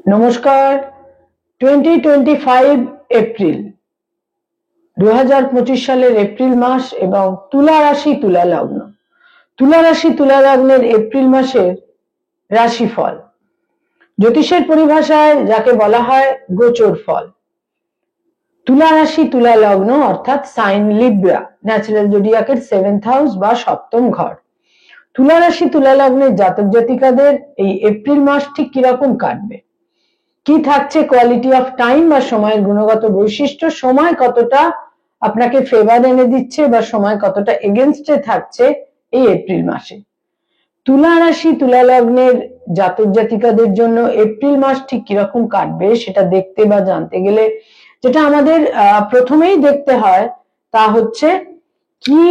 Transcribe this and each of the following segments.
নমস্কার। 2025 এপ্রিল 2025 সালের এপ্রিল মাস এবং তুলা রাশি তুলা লগ্ন। তুলা রাশি তুলা লগ্নের এপ্রিল মাসের রাশিফল জ্যোতিষের পরিভাষায় যাকে বলা হয় গোচর ফল। তুলা রাশি তুলা লগ্ন অর্থাৎ সাইন লিব্রা, ন্যাচারাল জোডিয়াকের 7th হাউস বা সপ্তম ঘর। তুলা রাশি তুলা লগ্নের জাতক জাতিকাদের এই এপ্রিল মাস ঠিক কিরকম কাটবে, কি থাকছে কোয়ালিটি অফ টাইম বা সময়ের গুণগত বৈশিষ্ট্য, সময় কতটা আপনাকে ফেভার এনে দিচ্ছে বা সময় কতটা এগেনস্টে থাকছে এই এপ্রিল মাসে। তুলা রাশি তুলা লগ্নের জাতক জাতিকাদের জন্য এপ্রিল মাস ঠিক কিরকম কাটবে সেটা দেখতে বা জানতে গেলে যেটা আমাদের প্রথমেই দেখতে হয় তা হচ্ছে কি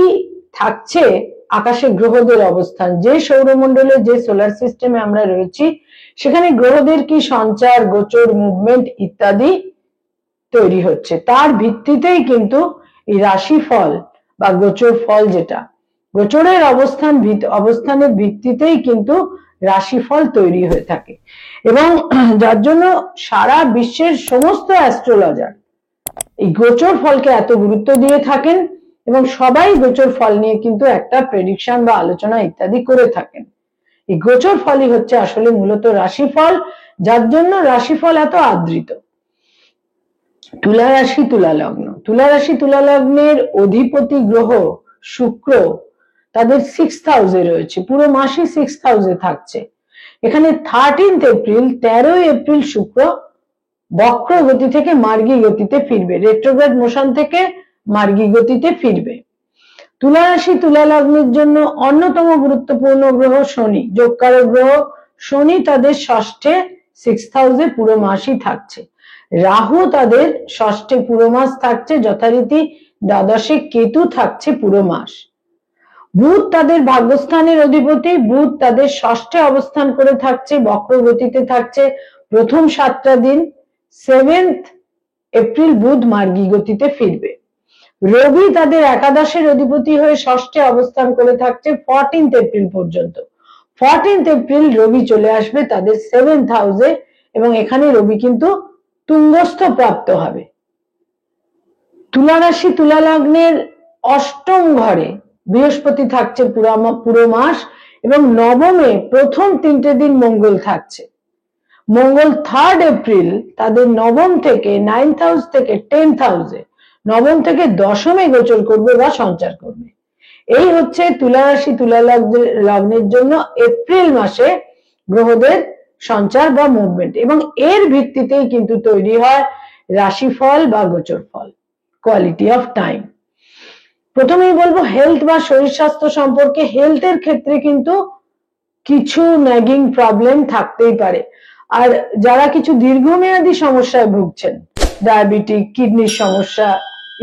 থাকছে আকাশে গ্রহদের অবস্থান। যে সৌরমণ্ডলে যে সোলার সিস্টেমে আমরা রয়েছি সেখানে গ্রহদের কি সঞ্চার, গোচর, মুভমেন্ট ইত্যাদি তৈরি হচ্ছে, তার ভিত্তিতেই কিন্তু এই রাশিফল বা গোচর ফল, যেটা গোচরের অবস্থানের ভিত্তিতেই কিন্তু রাশিফল তৈরি হয়ে থাকে। এবং যার জন্য সারা বিশ্বের সমস্ত অ্যাস্ট্রোলজার এই গোচর ফলকে এত গুরুত্ব দিয়ে থাকেন এবং সবাই গোচর ফল নিয়ে কিন্তু একটা প্রেডিকশন বা আলোচনা ইত্যাদি করে থাকেন। এই গোচর ফলই হচ্ছে আসলে মূলত রাশিফল, যার জন্য রাশিফল এত আদৃত। তুলা রাশি তুলা লগ্ন, তুলা রাশি তুলা লগ্নের অধিপতি গ্রহ শুক্র তাদের 6th হাউসে রয়েছে, পুরো মাসই 6th হাউসে থাকছে। এখানে 13th এপ্রিল 13 এপ্রিল শুক্র বক্র গতি থেকে মার্গী গতিতে ফিরবে, রেট্রোগ্রেড মোশন থেকে মার্গী গতিতে ফিরবে। তুলা রাশি তুলা লগ্নের জন্য অন্যতম গুরুত্বপূর্ণ গ্রহ শনি, যোগকারক গ্রহ শনি তাদের ষষ্ঠে 6th হাউসে পুরো মাসই থাকছে। রাহু তাদের ষষ্ঠে পুরো মাস থাকছে, যথারীতি দ্বাদশে কেতু থাকছে পুরো মাস। বুধ তাদের ভাগ্যস্থানের অধিপতি, বুধ তাদের ষষ্ঠে অবস্থান করে থাকছে, বক্র গতিতে থাকছে প্রথম 7টা দিন। 7th এপ্রিল বুধ মার্গী গতিতে ফিরবে। রবি তাদের একাদশের অধিপতি হয়ে ষষ্ঠে অবস্থান করে থাকছে 14th এপ্রিল পর্যন্ত। 14th এপ্রিল রবি চলে আসবে তাদের 7th হাউসে এবং এখানে রবি কিন্তু তুঙ্গস্থ প্রাপ্ত হবে। তুলা রাশি তুলা লগ্নের অষ্টম ঘরে বৃহস্পতি থাকছে পুরো মাস এবং নবমে প্রথম 3টে দিন মঙ্গল থাকছে। মঙ্গল 3rd এপ্রিল তাদের নবম থেকে 9th হাউস থেকে 10th হাউসে, নবম থেকে দশমে গোচর করবে বা সঞ্চার করবে। এই হচ্ছে তুলা রাশি তুলা লগ্নের জন্য এপ্রিল মাসে গ্রহদের সঞ্চার বা মুভমেন্ট, এবং এর ভিত্তিতেই কিন্তু তৈরি হয় রাশিফল বা গোচর ফল, কোয়ালিটি অফ টাইম। প্রথমেই বলবো হেলথ বা শরীর স্বাস্থ্য সম্পর্কে। হেলথের ক্ষেত্রে কিন্তু কিছু ন্যাগিং প্রবলেম থাকতেই পারে, আর যারা কিছু দীর্ঘমেয়াদী সমস্যায় ভুগছেন, ডায়াবেটিক, কিডনির সমস্যা,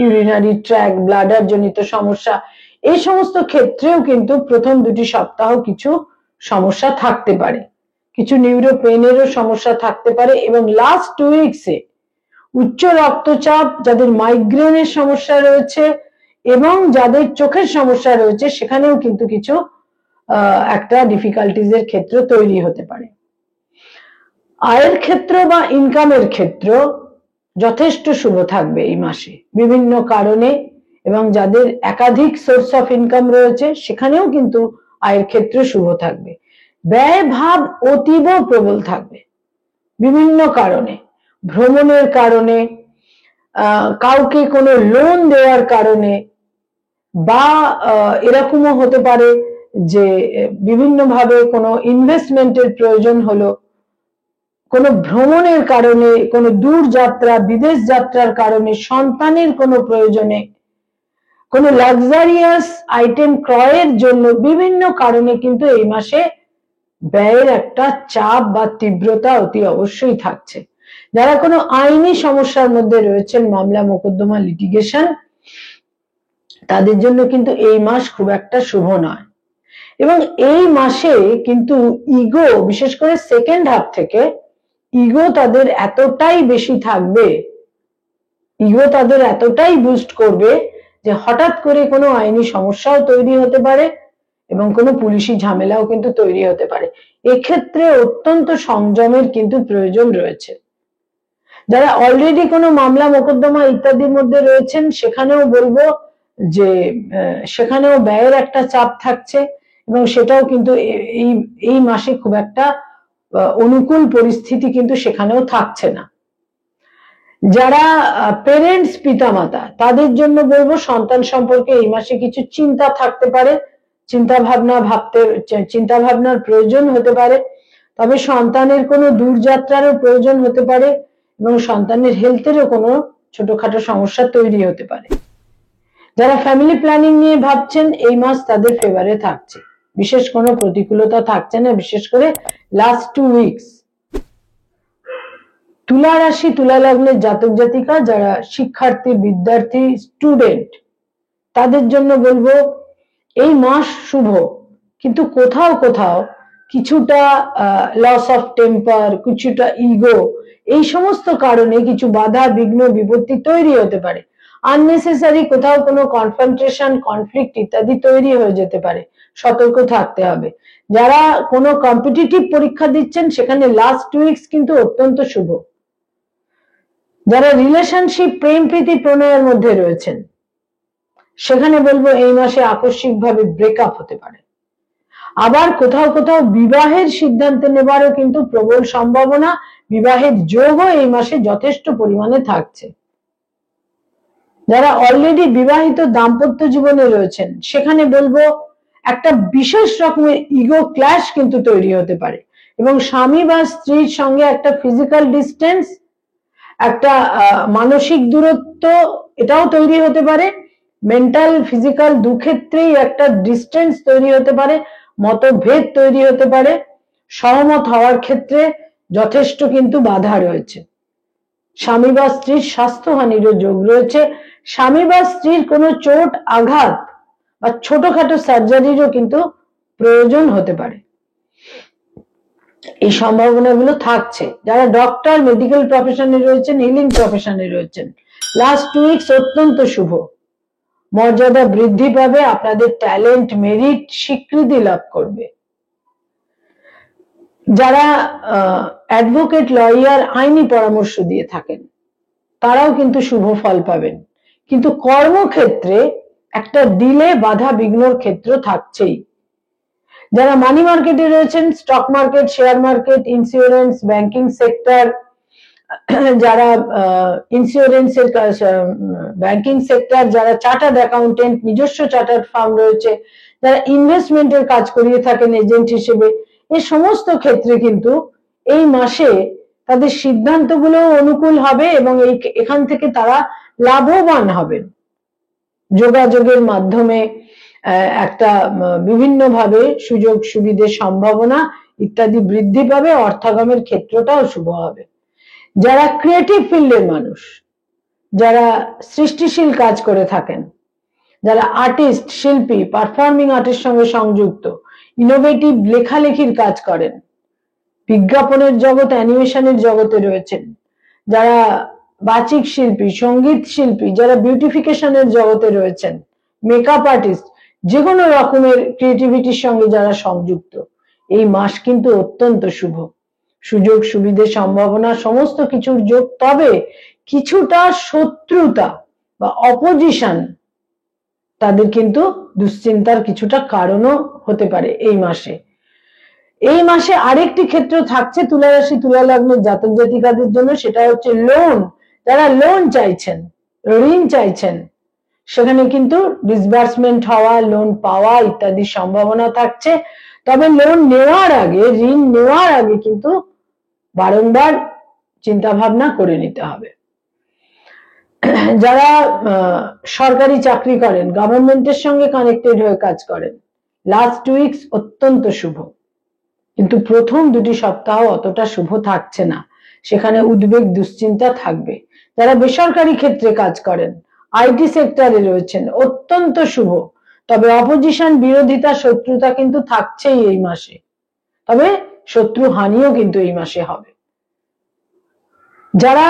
ইউরিনারি ট্র্যাক, ব্লাডার জনিত সমস্যা, এই সমস্ত ক্ষেত্রেও কিন্তু প্রথম 2টি সপ্তাহ কিছু সমস্যা থাকতে পারে, কিছু নিউরো পেইনেরও সমস্যা থাকতে পারে। এবং লাস্ট 2 উইকসে উচ্চ রক্তচাপ, যাদের মাইগ্রেনের সমস্যা রয়েছে এবং যাদের চোখের সমস্যা রয়েছে, সেখানেও কিন্তু কিছু একটা ডিফিকাল্টিজ এর ক্ষেত্র তৈরি হতে পারে। আয়ের ক্ষেত্র বা ইনকামের ক্ষেত্র যথেষ্ট শুভ থাকবে এই মাসে বিভিন্ন কারণে, এবং যাদের একাধিক সোর্স অফ ইনকাম রয়েছে সেখানেও কিন্তু আয়ের ক্ষেত্র শুভ থাকবে। ব্যয় ভাব অতীব প্রবল থাকবে বিভিন্ন কারণে, ভ্রমণের কারণে, কাউকে কোনো লোন দেওয়ার কারণে, বা এরকমও হতে পারে যে বিভিন্নভাবে কোনো ইনভেস্টমেন্টের প্রয়োজন হলো, কোনো ভ্রমণের কারণে, কোনো দূর যাত্রা, বিদেশ যাত্রার কারণে, সন্তানের কোনো প্রয়োজনে, কোনো লাক্সারিয়াস আইটেম ক্রয়ের জন্য, বিভিন্ন কারণে কিন্তু এই মাসে ব্যয়ের একটা চাপ বা তীব্রতা অতি অবশ্যই থাকছে। যারা কোনো আইনি সমস্যার মধ্যে রয়েছেন, মামলা মোকদ্দমা লিটিগেশন, তাদের জন্য কিন্তু এই মাস খুব একটা শুভ নয়। এবং এই মাসে কিন্তু ইগো, বিশেষ করে সেকেন্ড হাফ থেকে ইগো তাদের এতটাই বেশি থাকবে, ইগো তাদের এতটাই বুস্ট করবে যে হঠাৎ করে কোনো আইনি সমস্যাও তৈরি হতে পারে এবং কোনো পুলিশি ঝামেলাও কিন্তু তৈরি হতে পারে। এক্ষেত্রে অত্যন্ত সংযমের কিন্তু প্রয়োজন রয়েছে। যারা অলরেডি কোনো মামলা মোকদ্দমা ইত্যাদির মধ্যে রয়েছেন সেখানেও বলবো যে সেখানেও ব্যয়ের একটা চাপ থাকছে এবং সেটাও কিন্তু এই মাসে খুব একটা অনুকূল পরিস্থিতি কিন্তু সেখানেও থাকছে না। যারা পেরেন্টস পিতামাতা তাদের জন্য বলবো সন্তান সম্পর্কে এই মাসে কিছু চিন্তা থাকতে পারে, চিন্তা ভাবনার প্রয়োজন হতে পারে, তবে সন্তানের কোনো দূরযাত্রারও প্রয়োজন হতে পারে এবং সন্তানের হেলথেরও কোনো ছোটখাটো সমস্যা তৈরি হতে পারে। যারা ফ্যামিলি প্ল্যানিং নিয়ে ভাবছেন এই মাস তাদের ফেভারে থাকছে, বিশেষ কোনো প্রতিকূলতা থাকছে না, বিশেষ করে লাস্ট 2 উইকস। তুলা রাশি তুলা লগ্নের জাতক জাতিকা যারা শিক্ষার্থী, বিদ্যার্থী, স্টুডেন্ট তাদের জন্য বলবো এই মাস শুভ, কিন্তু কোথাও কোথাও কিছুটা লস অফ টেম্পার, কিছুটা ইগো, এই সমস্ত কারণে কিছু বাধা বিঘ্ন বিপত্তি তৈরি হতে পারে। আননেসেসারি কোথাও কোনো কনফ্রন্টেশন, কনফ্লিক্ট ইত্যাদি তৈরি হয়ে যেতে পারে, সতর্ক থাকতে হবে। যারা কোনো কম্পিটিটিভ পরীক্ষা দিচ্ছেন সেখানে লাস্ট 2 উইকস কিন্তু অত্যন্ত শুভ। যারা রিলেশনশিপ, প্রেম প্রীতি প্রণয়ের মধ্যে রয়েছেন সেখানে বলবো এই মাসে আকস্মিকভাবে ব্রেকআপ হতে পারে। আবার কোথাও কোথাও বিবাহের সিদ্ধান্ত নেবারও কিন্তু প্রবল সম্ভাবনা, বিবাহের যোগও এই মাসে যথেষ্ট পরিমাণে থাকছে। যারা অলরেডি বিবাহিত দাম্পত্য জীবনে রয়েছেন সেখানে বলবো একটা বিশেষ রকমের ইগো ক্ল্যাশ কিন্তু তৈরি হতে পারে এবং স্বামী বা স্ত্রীর সঙ্গে একটা ফিজিক্যাল ডিস্টেন্স, একটা মানসিক দূরত্ব এটাও তৈরি হতে পারে। মেন্টাল ফিজিক্যাল দুক্ষেত্রেই একটা ডিস্টেন্স তৈরি হতে পারে, মতভেদ তৈরি হতে পারে, সহমত হওয়ার ক্ষেত্রে যথেষ্ট কিন্তু বাধা রয়েছে। স্বামী বা স্ত্রীর স্বাস্থ্যহানিরও যোগ রয়েছে, স্বামী বা স্ত্রীর কোনো চোট আঘাত বা ছোটখাটো সার্জারিরও কিন্তু প্রয়োজন হতে পারে, এই সম্ভাবনাগুলো থাকছে। যারা ডক্টর, মেডিকেল প্রফেশনে রয়েছেন, হিলিং প্রফেশনে রয়েছেন, লাস্ট 2 উইকস অত্যন্ত শুভ। মর্যাদা বৃদ্ধি পাবে, আপনাদের ট্যালেন্ট, মেরিট স্বীকৃতি লাভ করবে। যারা অ্যাডভোকেট, লয়ার, আইনি পরামর্শ দিয়ে থাকেন তারাও কিন্তু শুভ ফল পাবেন, কিন্তু কর্মক্ষেত্রে একটা ডিলে, বাধা বিঘ্নর ক্ষেত্র থাকছেই। যারা মানি মার্কেটে রয়েছেন, stock market, share market, insurance, banking sector, যারা ইন্স্যুরেন্সের ব্যাংকিং সেক্টর, যারা চার্টার্ড অ্যাকাউন্টেন্ট, নিজস্ব চার্টার্ড ফার্ম রয়েছে, যারা ইনভেস্টমেন্টের কাজ করিয়ে থাকেন এজেন্ট হিসেবে, এই সমস্ত ক্ষেত্রে কিন্তু এই মাসে তাদের সিদ্ধান্তগুলো অনুকূল হবে এবং এখান থেকে তারা লাভবান হবেন। যোগাযোগের মাধ্যমে একটা বিভিন্নভাবে সুযোগ সুবিধের সম্ভাবনা ইত্যাদি বৃদ্ধি পাবে, অর্থাগমের ক্ষেত্রটাও শুভ হবে। যারা ক্রিয়েটিভ ফিল্ডের মানুষ, যারা সৃষ্টিশীল কাজ করে থাকেন, যারা আর্টিস্ট, শিল্পী, পারফর্মিং আর্টের সঙ্গে সংযুক্ত, ইনোভেটিভ লেখালেখির কাজ করেন, বিজ্ঞাপনের জগৎ, অ্যানিমেশনের জগতে রয়েছেন, যারা বাচিক শিল্পী, সঙ্গীত শিল্পী, যারা বিউটিফিকেশনের জগতে রয়েছেন, মেকআপ আর্টিস্ট, যে কোনো রকমের ক্রিয়েটিভিটির সঙ্গে যারা সংযুক্ত, এই মাস কিন্তু অত্যন্ত শুভ। সুযোগ সুবিধে, সম্ভাবনা, সমস্ত কিছুর যোগ, তবে কিছুটা শত্রুতা বা অপোজিশন তাদের কিন্তু দুশ্চিন্তার কিছুটা কারণও হতে পারে এই মাসে। এই মাসে আরেকটি ক্ষেত্র থাকছে তুলা রাশি তুলা লগ্নের জাতক জাতিকাদের জন্য, সেটা হচ্ছে লোন। যারা লোন চাইছেন, ঋণ চাইছেন, সেখানে কিন্তু ডিসবার্সমেন্ট হওয়া, লোন পাওয়া ইত্যাদি সম্ভাবনা থাকছে। তবে লোন নেওয়ার আগে, ঋণ নেওয়ার আগে কিন্তু বারংবার চিন্তা ভাবনা করে নিতে হবে। যারা সরকারি চাকরি করেন, গভর্নমেন্টের সঙ্গে কানেক্টেড হয়ে কাজ করেন, লাস্ট 2 উইকস অত্যন্ত শুভ, কিন্তু প্রথম 2টি সপ্তাহ অতটা শুভ থাকছে না, সেখানে উদ্বেগ, দুশ্চিন্তা থাকবে। যারা বেসরকারি ক্ষেত্রে কাজ করেন, আইটি সেক্টরে রয়েছেন, অত্যন্ত শুভ, তবে অপোজিশন, বিরোধিতা, শত্রুতা কিন্তু থাকছেই এই মাসে, তবে শত্রু হানিও কিন্তু এই মাসে হবে। যারা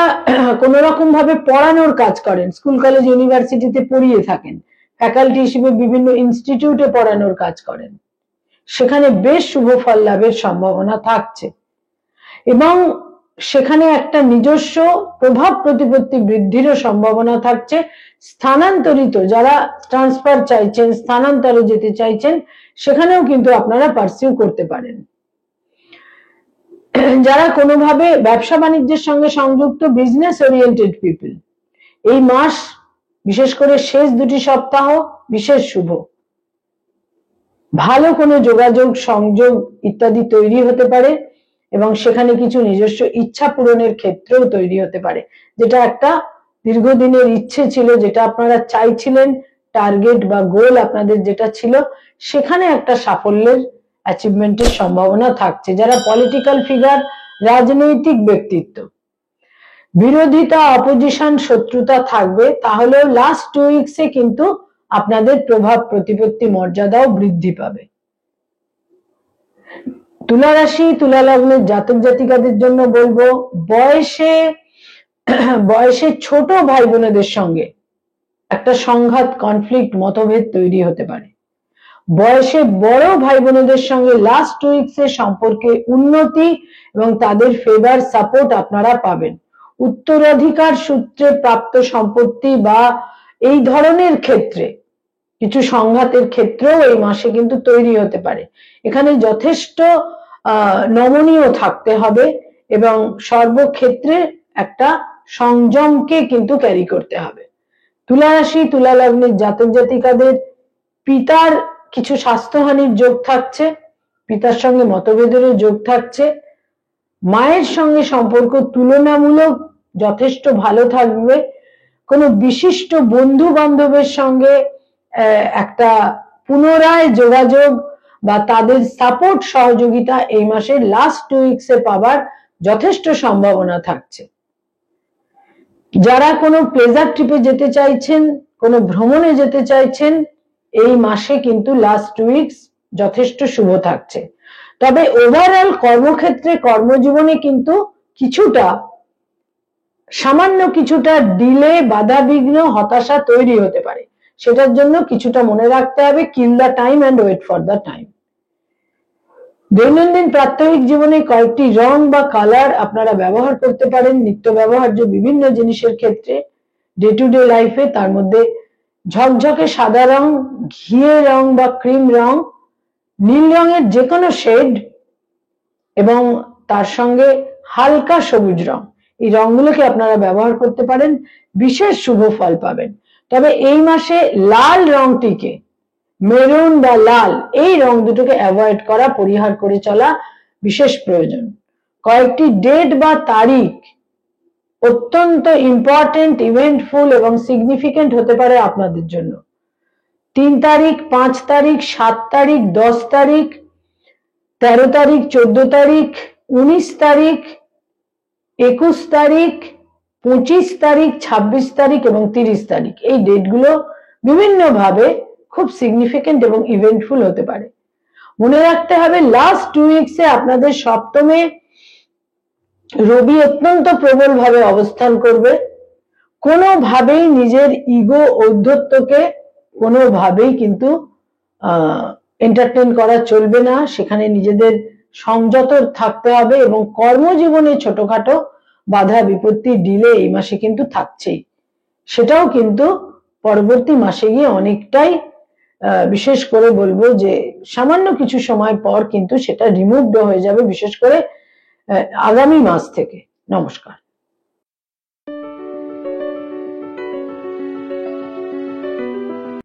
কোন রকম ভাবে পড়ানোর কাজ করেন, স্কুল কলেজ ইউনিভার্সিটিতে পড়িয়ে থাকেন, ফ্যাকাল্টি হিসেবে বিভিন্ন ইনস্টিটিউটে পড়ানোর কাজ করেন, সেখানে বেশ শুভ ফল লাভের সম্ভাবনা থাকছে এবং সেখানে একটা নিজস্ব প্রভাব প্রতিপত্তি বৃদ্ধিরও সম্ভাবনা থাকছে। স্থানান্তরিত যারা ট্রান্সফার চাইছেন, স্থানান্তরে যেতে চাইছেন, সেখানেও কিন্তু আপনারা পারসিউ করতে পারেন। যারা কোনোভাবে ব্যবসা বাণিজ্যের সঙ্গে সংযুক্ত, বিজনেস ওরিয়েন্টেড পিপল, এই মাস বিশেষ করে শেষ দুটি সপ্তাহ বিশেষ শুভ। ভালো কোনো যোগাযোগ, সংযোগ ইত্যাদি তৈরি হতে পারে এবং সেখানে কিছু নিজস্ব ইচ্ছা পূরণের ক্ষেত্রেও তৈরি হতে পারে, যেটা একটা দীর্ঘদিনের ইচ্ছে ছিল, যেটা আপনারা চাইছিলেন, টার্গেট বা গোল আপনাদের যেটা ছিল, সেখানে একটা সাফল্যের অ্যাচিভমেন্টের সম্ভাবনা থাকছে। যারা পলিটিক্যাল ফিগার, রাজনৈতিক ব্যক্তিত্ব, বিরোধিতা, অপোজিশন, শত্রুতা থাকবে, তাহলেও লাস্ট 2 উইকসে কিন্তু আপনাদের প্রভাব প্রতিপত্তি মর্যাদাও বৃদ্ধি পাবে। তুলা রাশি, তুলা লগ্নের জাতক জাতিকাদের জন্য বলবো, বয়সে ছোট ভাই বোনেদের সঙ্গে একটা সংঘাত, কনফ্লিক্ট, মতভেদ তৈরি হতে পারে। বয়সে বড় ভাই বোনেদের সঙ্গে লাস্ট 2 উইকসে সম্পর্কে উন্নতি এবং তাদের ফেভার, সাপোর্ট আপনারা পাবেন। উত্তরাধিকার সূত্রে প্রাপ্ত সম্পত্তি বা এই ধরনের ক্ষেত্রে কিছু সংঘাতের ক্ষেত্রেও এই মাসে কিন্তু তৈরি হতে পারে। এখানে যথেষ্ট নমনীয় থাকতে হবে এবং সর্বক্ষেত্রে একটা সংযমকে কিন্তু ক্যারি করতে হবে। তুলা রাশি, তুলা লগ্নের জাতক জাতিকাদের পিতার কিছু স্বাস্থ্যহানির যোগ থাকছে, পিতার সঙ্গে মতভেদেরও যোগ থাকছে। মায়ের সঙ্গে সম্পর্ক তুলনামূলক যথেষ্ট ভালো থাকবে। কোনো বিশিষ্ট বন্ধু বান্ধবের সঙ্গে একটা পুনরায় যোগাযোগ বা তাদের সাপোর্ট, সহযোগিতা এই মাসের লাস্ট 2 উইকসে পাবার যথেষ্ট সম্ভাবনা থাকছে। যারা কোনো প্লেজার ট্রিপে যেতে চাইছেন, কোনো ভ্রমণে যেতে চাইছেন, এই মাসে কিন্তু লাস্ট 2 উইকস যথেষ্ট শুভ থাকছে। তবে ওভারঅল কর্মক্ষেত্রে, কর্মজীবনে কিন্তু সামান্য কিছুটা ডিলে, বাধা বিঘ্ন, হতাশা তৈরি হতে পারে। সেটার জন্য কিছুটা মনে রাখতে হবে, kill the time and wait for the time. দৈনন্দিন প্রাত্যহিক জীবনে কয়েকটি রং বা কালার আপনারা ব্যবহার করতে পারেন নিত্য ব্যবহার্য বিভিন্ন জিনিসের ক্ষেত্রে, ডে টু ডে লাইফে। তার মধ্যে ঝকঝকে সাদা রং, ঘিয়ে রং বা ক্রিম রং, নীল রঙের যে কোনো শেড এবং তার সঙ্গে হালকা সবুজ রং, এই রংগুলোকে আপনারা ব্যবহার করতে পারেন, বিশেষ শুভ ফল পাবেন। তবে এই মাসে লাল রংটিকে, মেরুন বা লাল, এই রং দুটোকে অ্যাভয়েড করা, পরিহার করে চলা বিশেষ প্রয়োজন। কয়েকটি ডেট বা তারিখ অত্যন্ত ইম্পর্টেন্ট, ইভেন্টফুল এবং সিগনিফিকেন্ট হতে পারে আপনাদের জন্য। 3 তারিখ, 5 তারিখ, 7 তারিখ, 10 তারিখ, 13 তারিখ, 14 তারিখ, 19 তারিখ, 21 তারিখ, 25 তারিখ, 26 তারিখ এবং 30 তারিখ, এই ডেটগুলো বিভিন্নভাবে খুব সিগনিফিকেন্ট এবং ইভেন্টফুল হতে পারে। মনে রাখতে হবে লাস্ট 2 উইকসে আপনাদের সপ্তমে রবি অত্যন্ত প্রবল ভাবে অবস্থান করবে। কোনোভাবেই নিজের ইগো, ঔদ্ধত্যকে কোনোভাবেই কিন্তু এন্টারটেইন করা চলবে না, সেখানে নিজেদের সংযত থাকতে হবে এবং কর্মজীবনে ছোটখাটো বাধা বিপত্তি, ডিলে এই মাসে কিন্তু থাকছেই। সেটাও কিন্তু পরবর্তী মাসে গিয়ে অনেকটাই, বিশেষ করে বলবো যে সামান্য কিছু সময় পর কিন্তু সেটা রিমুভড হয়ে যাবে, বিশেষ করে আগামী মাস থেকে। নমস্কার।